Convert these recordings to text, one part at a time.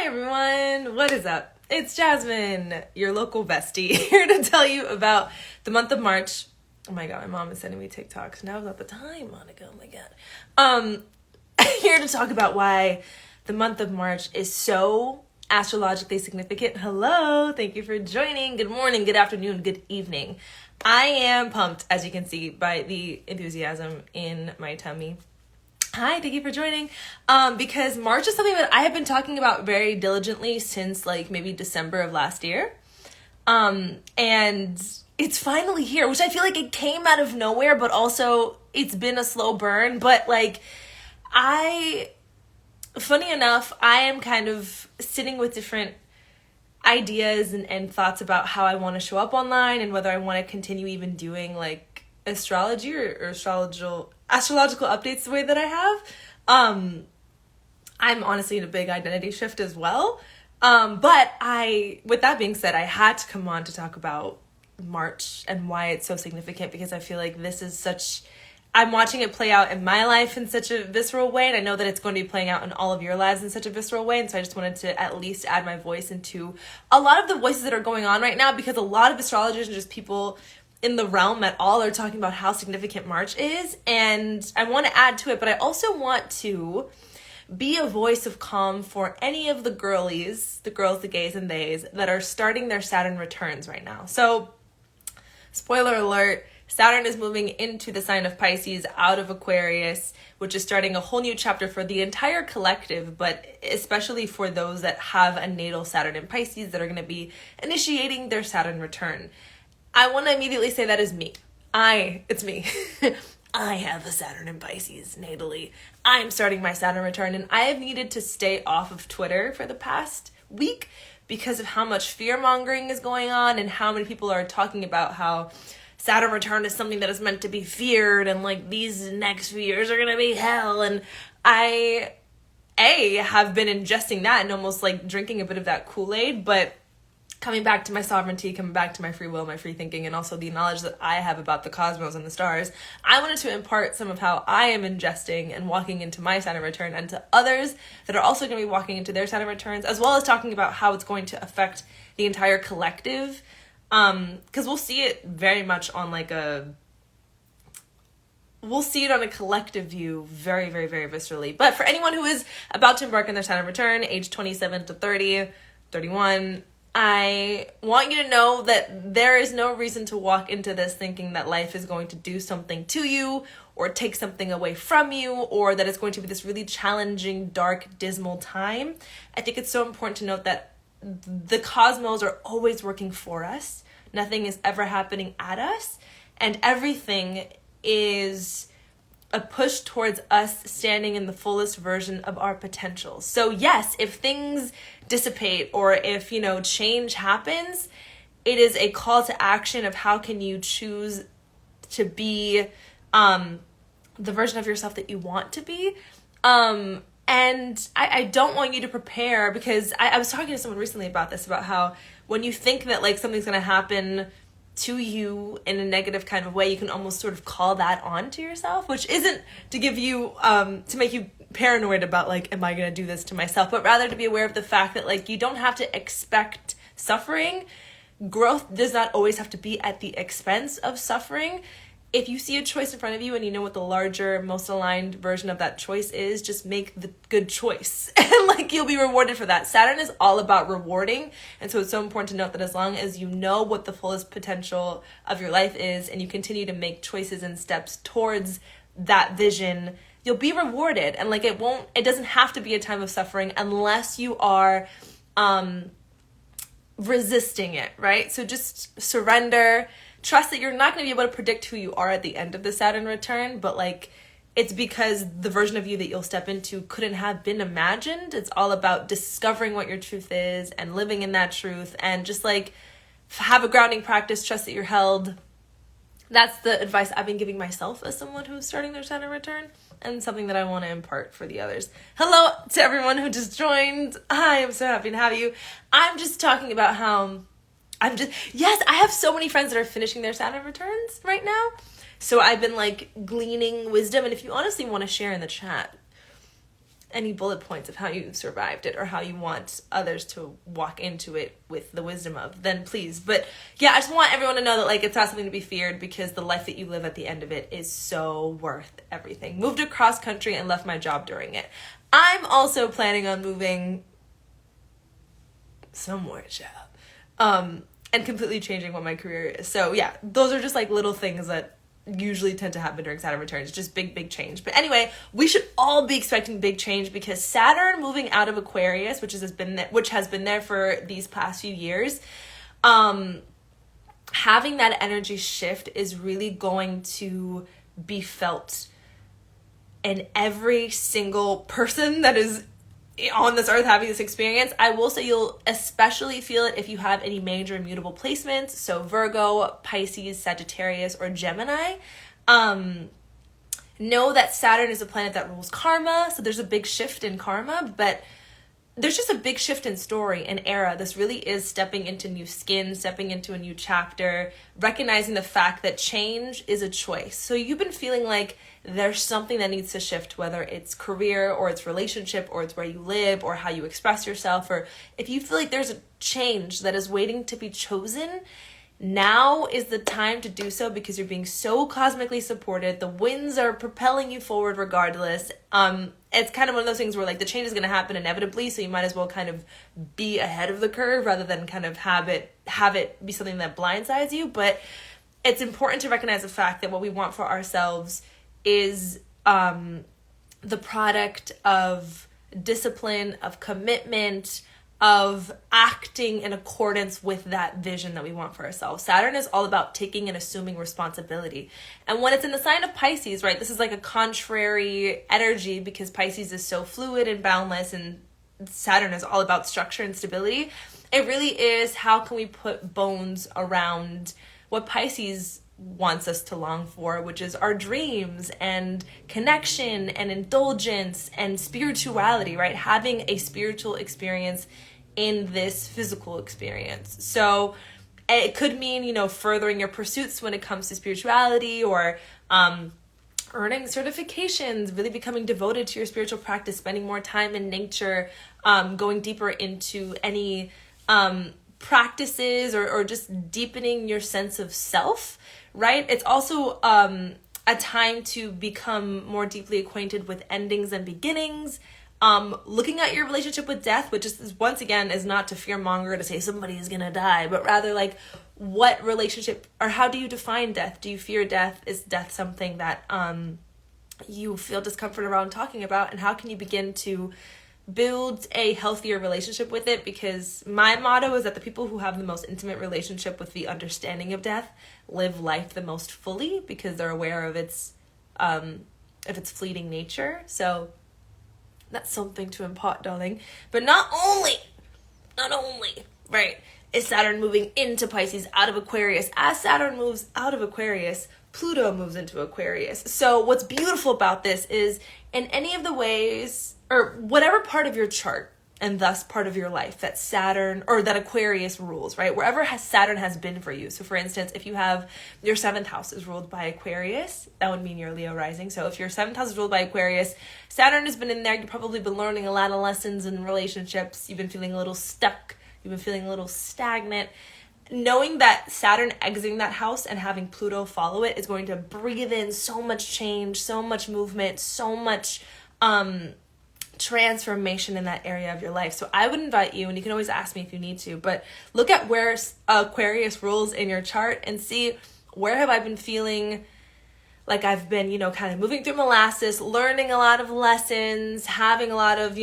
everyone, what is up? It's Jasmine, your local bestie, here to tell you about the month of March. Oh my god, my mom is sending me TikToks. Now's not the time, Monica. Oh my god. Here to talk about why the month of March is so astrologically significant. Hello, thank you for joining. Good morning, good afternoon, good evening. I am pumped, as you can see, by the enthusiasm in my tummy. Hi, thank you for joining. Because March is something that I have been talking about very diligently since like maybe December of last year. And it's finally here, which I feel like it came out of nowhere, but also it's been a slow burn. But like, funny enough, I am kind of sitting with different ideas and thoughts about how I want to show up online and whether I want to continue even doing like astrology or astrological updates the way that I have. I'm honestly in a big identity shift as well. But with that being said, I had to come on to talk about March and why it's so significant, because I feel like this is I'm watching it play out in my life in such a visceral way, and I know that it's going to be playing out in all of your lives in such a visceral way, and so I just wanted to at least add my voice into a lot of the voices that are going on right now, because a lot of astrologers and just people in the realm at all are talking about how significant March is, and I want to add to it, but I also want to be a voice of calm for any of the girlies, the girls, the gays, and theys that are starting their Saturn returns right now. So, spoiler alert, Saturn is moving into the sign of Pisces out of Aquarius, which is starting a whole new chapter for the entire collective, but especially for those that have a natal Saturn in Pisces that are going to be initiating their Saturn return. I want to immediately say that is me. It's me. I have a Saturn in Pisces natally. I'm starting my Saturn return, and I have needed to stay off of Twitter for the past week because of how much fear-mongering is going on and how many people are talking about how Saturn return is something that is meant to be feared, and like these next few years are going to be hell. And I, have been ingesting that and almost like drinking a bit of that Kool-Aid, but coming back to my sovereignty, coming back to my free will, my free thinking, and also the knowledge that I have about the cosmos and the stars, I wanted to impart some of how I am ingesting and walking into my Saturn return, and to others that are also going to be walking into their Saturn returns, as well as talking about how it's going to affect the entire collective. Because we'll see it very much on we'll see it on a collective view very, very, very viscerally. But for anyone who is about to embark on their Saturn return, age 27 to 30, 31, I want you to know that there is no reason to walk into this thinking that life is going to do something to you or take something away from you, or that it's going to be this really challenging, dark, dismal time. I think it's so important to note that the cosmos are always working for us. Nothing is ever happening at us, and everything is a push towards us standing in the fullest version of our potential. So yes, if things dissipate or if, change happens, it is a call to action of how can you choose to be the version of yourself that you want to be. And I don't want you to prepare, because I was talking to someone recently about this, about how when you think that like something's going to happen to you in a negative kind of way, you can almost sort of call that on to yourself, which isn't to give you, to make you paranoid about like, am I going to do this to myself? But rather to be aware of the fact that like, you don't have to expect suffering. Growth does not always have to be at the expense of suffering. If you see a choice in front of you and you know what the larger, most aligned version of that choice is, just make the good choice. And like, you'll be rewarded for that. Saturn is all about rewarding. And so it's so important to note that as long as you know what the fullest potential of your life is and you continue to make choices and steps towards that vision, you'll be rewarded. And like, it doesn't have to be a time of suffering unless you are resisting it, right? So just surrender. Trust that you're not going to be able to predict who you are at the end of the Saturn return, but like, it's because the version of you that you'll step into couldn't have been imagined. It's all about discovering what your truth is and living in that truth, and just like have a grounding practice, trust that you're held. That's the advice I've been giving myself as someone who's starting their Saturn return, and something that I want to impart for the others. Hello to everyone who just joined. I am so happy to have you. I'm just talking about how I have so many friends that are finishing their Saturn returns right now. So I've been like gleaning wisdom. And if you honestly want to share in the chat, any bullet points of how you survived it or how you want others to walk into it with the wisdom of, then please. But yeah, I just want everyone to know that like it's not something to be feared, because the life that you live at the end of it is so worth everything. Moved across country and left my job during it. I'm also planning on moving somewhere, child, and completely changing what my career is. So yeah, those are just like little things that usually tend to happen during Saturn returns. Just big change. But anyway, we should all be expecting big change, because Saturn moving out of Aquarius, which has been there for these past few years, having that energy shift is really going to be felt in every single person that is on this earth having this experience. I will say you'll especially feel it if you have any major immutable placements, so Virgo, Pisces, Sagittarius, or Gemini. Know that Saturn is a planet that rules karma, so there's a big shift in karma, but there's just a big shift in story and era. This really is stepping into new skin, stepping into a new chapter, recognizing the fact that change is a choice. So you've been feeling like there's something that needs to shift, whether it's career or it's relationship or it's where you live or how you express yourself, or if you feel like there's a change that is waiting to be chosen, now is the time to do so, because you're being so cosmically supported. The winds are propelling you forward regardless. It's kind of one of those things where like the change is going to happen inevitably, so you might as well kind of be ahead of the curve rather than kind of have it be something that blindsides you. But it's important to recognize the fact that what we want for ourselves is the product of discipline, of commitment, of acting in accordance with that vision that we want for ourselves. Saturn is all about taking and assuming responsibility. And when it's in the sign of Pisces, right, this is like a contrary energy, because Pisces is so fluid and boundless, and Saturn is all about structure and stability. It really is, how can we put bones around what Pisces wants us to long for, which is our dreams and connection and indulgence and spirituality, right? Having a spiritual experience in this physical experience. So it could mean, furthering your pursuits when it comes to spirituality, or earning certifications, really becoming devoted to your spiritual practice, spending more time in nature, going deeper into any practices, or just deepening your sense of self, right? It's also a time to become more deeply acquainted with endings and beginnings, looking at your relationship with death, which is, once again, is not to fearmonger, to say somebody is gonna die, but rather like, what relationship, or how do you define death? Do you fear death? Is death something that you feel discomfort around talking about? And how can you begin to build a healthier relationship with it? Because my motto is that the people who have the most intimate relationship with the understanding of death live life the most fully, because they're aware of its fleeting nature. So that's something to impart, darling. But not only, right, is Saturn moving into Pisces out of Aquarius. As Saturn moves out of Aquarius, Pluto moves into Aquarius. So what's beautiful about this is, in any of the ways, or whatever part of your chart, and thus part of your life, that Saturn, or that Aquarius rules, right? Wherever Saturn has been for you. So for instance, if you have your 7th house is ruled by Aquarius, that would mean you're Leo rising. So if your 7th house is ruled by Aquarius, Saturn has been in there. You've probably been learning a lot of lessons in relationships. You've been feeling a little stuck. You've been feeling a little stagnant. Knowing that Saturn exiting that house and having Pluto follow it is going to breathe in so much change, so much movement, so much transformation in that area of your life. So I would invite you, and you can always ask me if you need to, but look at where Aquarius rules in your chart and see, where have I been feeling like I've been, kind of moving through molasses, learning a lot of lessons, having a lot of,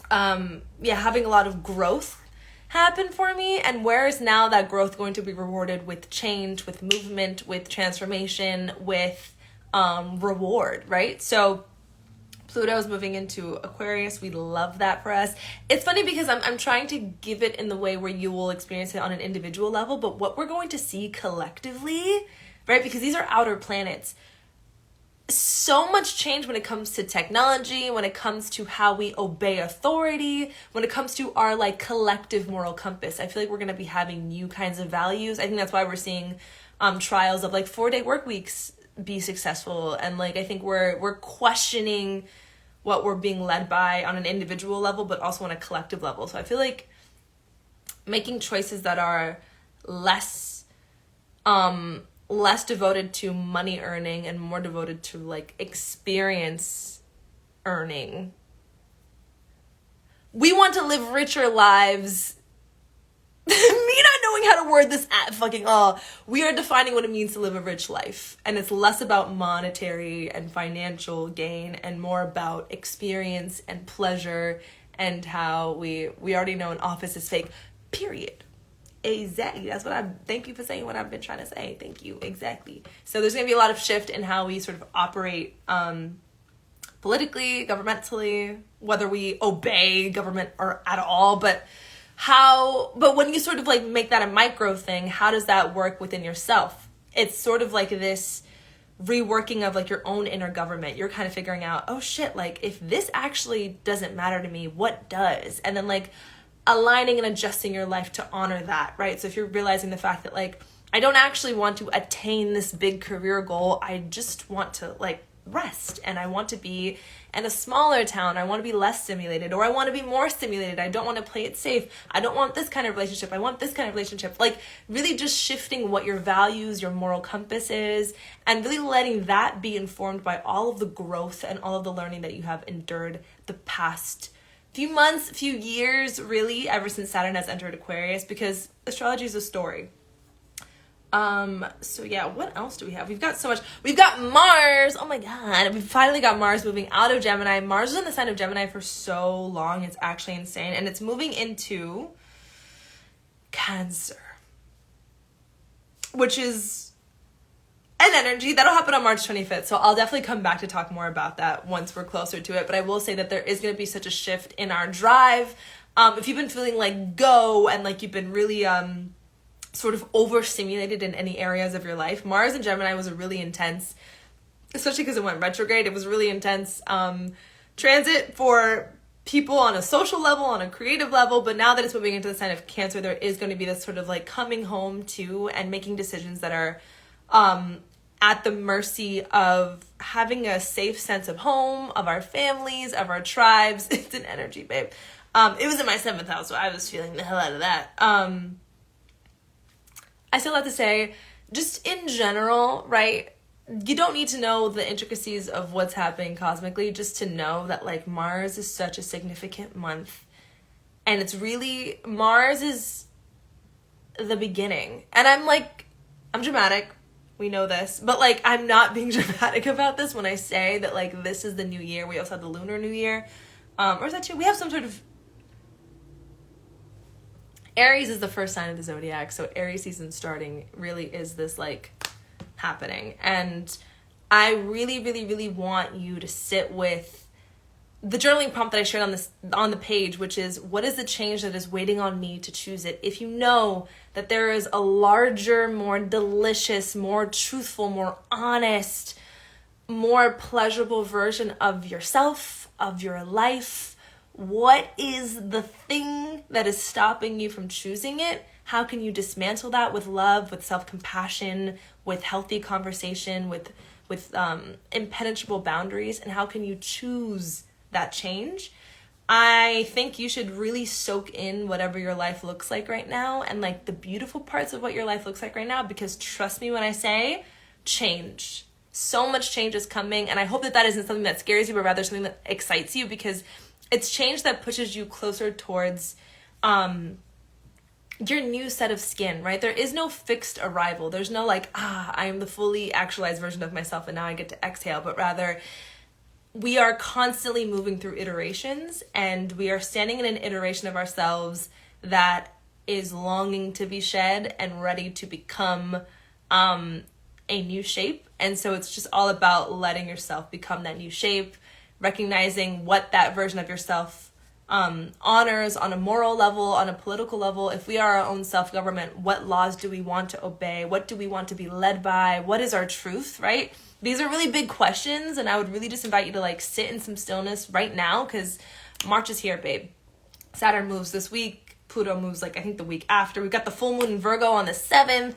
having a lot of growth happen for me, and where is now that growth going to be rewarded with change, with movement, with transformation, with reward, right? So Pluto's moving into Aquarius. We love that for us. It's funny because I'm trying to give it in the way where you will experience it on an individual level, but what we're going to see collectively, right? Because these are outer planets. So much change when it comes to technology, when it comes to how we obey authority, when it comes to our collective moral compass. I feel like we're going to be having new kinds of values. I think that's why we're seeing trials of 4-day work weeks be successful, and I think we're questioning what we're being led by on an individual level, but also on a collective level. So I feel like making choices that are less devoted to money earning and more devoted to like experience earning. We want to live richer lives. Me not knowing how to word this at fucking all. We are defining what it means to live a rich life. And it's less about monetary and financial gain and more about experience and pleasure, and how we already know an office is fake. Period. Exactly. That's what thank you for saying what I've been trying to say. Thank you. Exactly. So there's going to be a lot of shift in how we sort of operate politically, governmentally, whether we obey government or at all, but when you sort of like make that a micro thing, how does that work within yourself? It's sort of like this reworking of like your own inner government. You're kind of figuring out, oh shit, like if this actually doesn't matter to me, what does? And then like aligning and adjusting your life to honor that, right? So if you're realizing the fact that like, I don't actually want to attain this big career goal, I just want to like rest, and I want to be in a smaller town. I want to be less stimulated, or I want to be more stimulated. I don't want to play it safe. I don't want this kind of relationship. I want this kind of relationship. Like really just shifting what your values, your moral compass is, and really letting that be informed by all of the growth and all of the learning that you have endured the past few months, few years, really, ever since Saturn has entered Aquarius, because astrology is a story. So yeah, what else do we have? We've got so much. We've got Mars. Oh my God. We finally got Mars moving out of Gemini. Mars was in the sign of Gemini for so long. It's actually insane. And it's moving into Cancer, which is an energy that'll happen on March 25th. So I'll definitely come back to talk more about that once we're closer to it. But I will say that there is going to be such a shift in our drive. If you've been feeling like go and like you've been really, sort of overstimulated in any areas of your life, Mars in Gemini was a really intense, especially because it went retrograde, it was a really intense transit for people on a social level, on a creative level. But now that it's moving into the sign of Cancer, there is going to be this sort of like coming home to and making decisions that are at the mercy of having a safe sense of home, of our families, of our tribes. It's an energy, babe. It was in my 7th house, so I was feeling the hell out of that. I still have to say, just in general, right? You don't need to know the intricacies of what's happening cosmically, just to know that like Mars is such a significant month. And it's really, Mars is the beginning. And I'm dramatic. We know this. But like, I'm not being dramatic about this when I say that like, this is the new year. We also have the Lunar New Year. Or is that true? We have some sort of, Aries is the first sign of the zodiac, so Aries season starting really is this like happening. And I really, really, really want you to sit with the journaling prompt that I shared on the page, which is, what is the change that is waiting on me to choose it? If you know that there is a larger, more delicious, more truthful, more honest, more pleasurable version of yourself, of your life, what is the thing that is stopping you from choosing it? How can you dismantle that with love, with self-compassion, with healthy conversation, with impenetrable boundaries? And how can you choose that change? I think you should really soak in whatever your life looks like right now, and like the beautiful parts of what your life looks like right now, because trust me when I say change. So much change is coming, and I hope that that isn't something that scares you, but rather something that excites you, because it's change that pushes you closer towards your new set of skin, right? There is no fixed arrival. There's no like, I am the fully actualized version of myself and now I get to exhale, but rather we are constantly moving through iterations, and we are standing in an iteration of ourselves that is longing to be shed and ready to become a new shape. And so it's just all about letting yourself become that new shape, recognizing what that version of yourself honors on a moral level, on a political level. If we are our own self-government, what laws do we want to obey? What do we want to be led by? What is our truth, right? These are really big questions, and I would really just invite you to like sit in some stillness right now, because March is here, babe. Saturn moves this week. Pluto moves like I think the week after. We've got the full moon in Virgo on the 7th.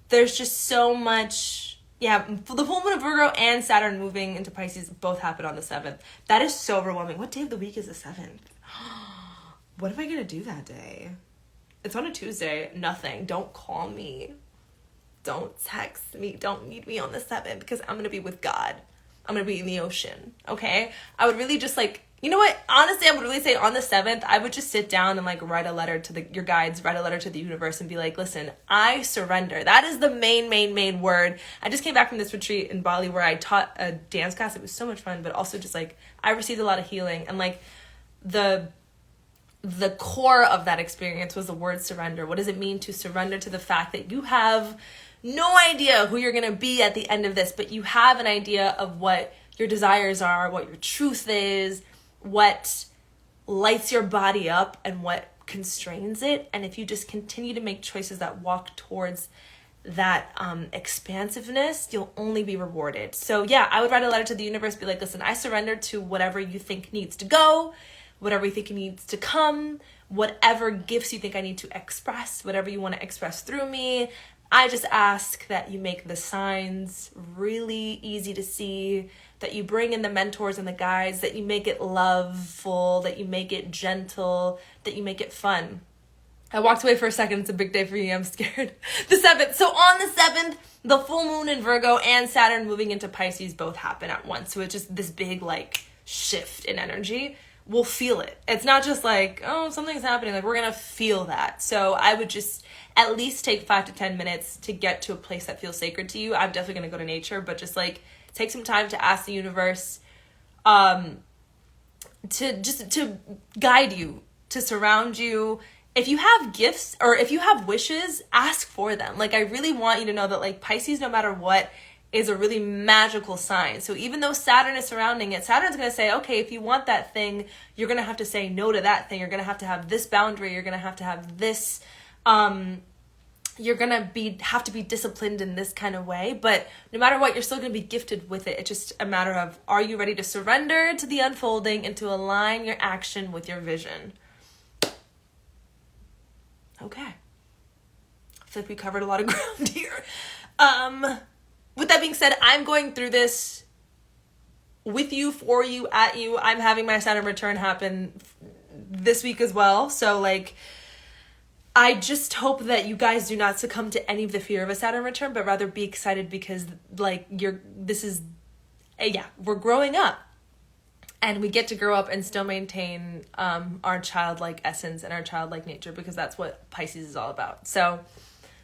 There's just so much Yeah, the full moon of Virgo and Saturn moving into Pisces both happen on the 7th. That is so overwhelming. What day of the week is the 7th? What am I going to do that day? It's on a Tuesday. Nothing. Don't call me. Don't text me. Don't meet me on the 7th because I'm going to be with God. I'm going to be in the ocean. Okay? I would really just like, you know what? Honestly, I would really say on the 7th, I would just sit down and like write a letter to your guides, write a letter to the universe and be like, listen, I surrender. That is the main word. I just came back from this retreat in Bali where I taught a dance class. It was so much fun, but also just like I received a lot of healing, and like the core of that experience was the word surrender. What does it mean to surrender to the fact that you have no idea who you're going to be at the end of this, but you have an idea of what your desires are, what your truth is, what lights your body up and what constrains it. And if you just continue to make choices that walk towards that expansiveness, you'll only be rewarded. So yeah, I would write a letter to the universe, be like, listen, I surrender to whatever you think needs to go, whatever you think needs to come, whatever gifts you think I need to express, whatever you want to express through me. I just ask that you make the signs really easy to see, that you bring in the mentors and the guides, that you make it loveful, that you make it gentle, that you make it fun. I walked away for a second. It's a big day for me. I'm scared. The 7th. So on the 7th, the full moon in Virgo and Saturn moving into Pisces both happen at once. So it's just this big like shift in energy. We'll feel it. It's not just like, oh, something's happening. Like, we're going to feel that. So I would just at least take 5 to 10 minutes to get to a place that feels sacred to you. I'm definitely going to go to nature, but just like take some time to ask the universe to guide you, to surround you. If you have gifts or if you have wishes, ask for them. Like, I really want you to know that like Pisces, no matter what, is a really magical sign. So even though Saturn is surrounding it, Saturn's going to say, okay, if you want that thing, you're going to have to say no to that thing. You're going to have this boundary. You're going to have this, you're going to have to be disciplined in this kind of way. But no matter what, you're still going to be gifted with it. It's just a matter of, are you ready to surrender to the unfolding and to align your action with your vision? Okay. I feel like we covered a lot of ground here. With that being said, I'm going through this with you, for you, at you. I'm having my Saturn return happen this week as well. So like, I just hope that you guys do not succumb to any of the fear of a Saturn return, but rather be excited because like we're growing up and we get to grow up and still maintain our childlike essence and our childlike nature, because that's what Pisces is all about. So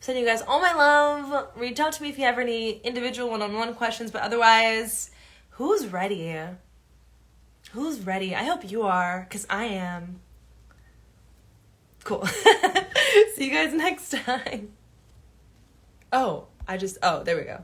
sending you guys all my love. Reach out to me if you have any individual one-on-one questions, but otherwise, who's ready? Who's ready? I hope you are, because I am. Cool. See you guys next time. There we go.